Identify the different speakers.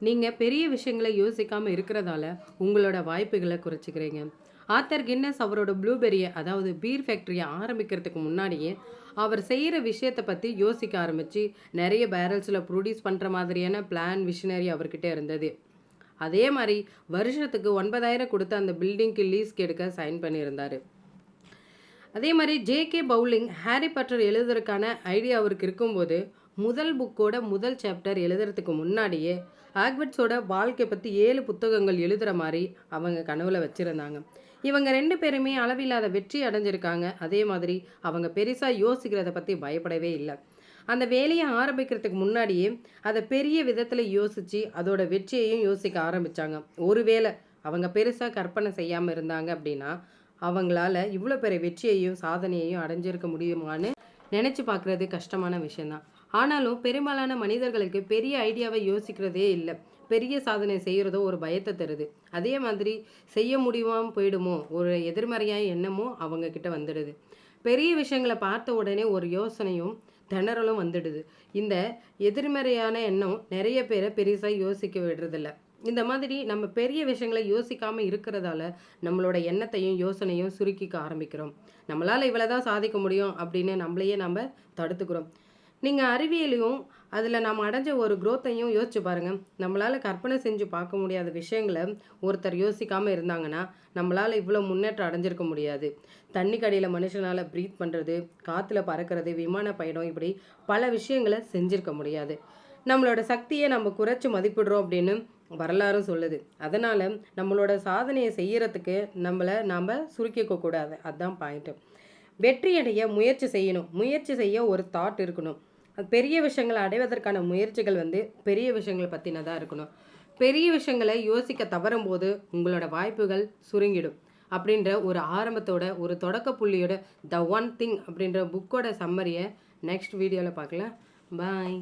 Speaker 1: நீங்கள் பெரிய விஷயங்களை யோசிக்காமல் இருக்கிறதால உங்களோட வாய்ப்புகளை குறைச்சிக்கிறீங்க. ஆத்தர் கின்னஸ் அவரோட ப்ளூபெரியை அதாவது பீர் ஃபேக்ட்ரியை ஆரம்பிக்கிறதுக்கு முன்னாடியே அவர் செய்கிற விஷயத்தை பற்றி யோசிக்க ஆரம்பித்து நிறைய பேரல்ஸில் ப்ரொடியூஸ் பண்ணுற மாதிரியான பிளான் விஷனரி அவர்கிட்ட இருந்தது. அதே மாதிரி வருஷத்துக்கு 9,000 கொடுத்து அந்த பில்டிங்க்கு லீஸ்க்கு எடுக்க சைன் பண்ணியிருந்தார். அதே மாதிரி ஜேகே பவுலிங் ஹாரி பாட்டர் எழுதுறதுக்கான ஐடியா அவருக்கு இருக்கும்போது முதல் புக்கோட முதல் சாப்டர் எழுதுறதுக்கு முன்னாடியே ஆக்வர்ட்ஸோட வாழ்க்கை பற்றி 7 புத்தகங்கள் எழுதுகிற மாதிரி அவங்க கனவுல வச்சுருந்தாங்க. இவங்க 2 பேருமே அளவில்லாத வெற்றி அடைஞ்சிருக்காங்க. அதே மாதிரி அவங்க பெருசாக யோசிக்கிறத பற்றி பயப்படவே இல்லை. அந்த வேலையை ஆரம்பிக்கிறதுக்கு முன்னாடியே அதை பெரிய விதத்தில் யோசித்து அதோட வெற்றியையும் யோசிக்க ஆரம்பித்தாங்க. ஒருவேளை அவங்க பெருசாக கற்பனை செய்யாமல் இருந்தாங்க அப்படின்னா அவங்களால இவ்வளோ பெரிய வெற்றியையும் சாதனையையும் அடைஞ்சிருக்க முடியுமான்னு நினச்சி பார்க்குறது கஷ்டமான விஷயந்தான். ஆனாலும் பெரும்பாலான மனிதர்களுக்கு பெரிய ஐடியாவை யோசிக்கிறதே இல்லை. பெரிய சாதனை செய்கிறதோ ஒரு பயத்தை தருது. அதே மாதிரி செய்ய முடியாமல் போயிடுமோ ஒரு எதிர்மறையான எண்ணமும் அவங்க கிட்ட வந்துடுது. பெரிய விஷயங்களை பார்த்த உடனே ஒரு யோசனையும் திணறலும் வந்துடுது. இந்த எதிர்மறையான எண்ணம் நிறைய பேரை பெருசாக யோசிக்க விடுறதில்ல. இந்த மாதிரி நம்ம பெரிய விஷயங்களை யோசிக்காமல் இருக்கிறதால நம்மளோட எண்ணத்தையும் யோசனையும் சுருக்கிக்க ஆரம்பிக்கிறோம். நம்மளால் இவ்வளோதான் சாதிக்க முடியும் அப்படின்னு நம்மளையே நம்ம தடுத்துக்கிறோம். நீங்கள் அறிவியலையும் அதில் நாம் அடைஞ்ச ஒரு குரோத்தையும் யோசிச்சு பாருங்கள். நம்மளால் கற்பனை செஞ்சு பார்க்க முடியாத விஷயங்களை ஒருத்தர் யோசிக்காமல் இருந்தாங்கன்னா நம்மளால் இவ்வளோ முன்னேற்றம் அடைஞ்சிருக்க முடியாது. தண்ணி கடியில் மனுஷனால் ப்ரீத் பண்ணுறது, காற்றுல பறக்கிறது, விமான பயணம், இப்படி பல விஷயங்களை செஞ்சுருக்க முடியாது. நம்மளோட சக்தியை நம்ம குறைச்சி மதிப்பிடுறோம் அப்படின்னு வரலாறும் சொல்லுது. அதனால் நம்மளோட சாதனையை செய்கிறதுக்கு நாம் சுருக்கிக்க கூடாது. அதுதான் பாயிண்ட்டு. வெற்றியடைய முயற்சி செய்யணும். முயற்சி செய்ய ஒரு தாட் இருக்கணும். பெரிய விஷயங்களை அடைவதற்கான முயற்சிகள் பெரிய விஷயங்களை பற்றினதாக இருக்கணும். பெரிய விஷயங்களை யோசிக்க தவறும் போது உங்களோட வாய்ப்புகள் சுருங்கிடும். அப்படின்ற ஒரு ஆரம்பத்தோட ஒரு தொடக்க புள்ளியோட த ஒன் திங் அப்படின்ற புக்கோட சம்மரியை நெக்ஸ்ட் வீடியோவில் பார்க்கலாம். பாய்.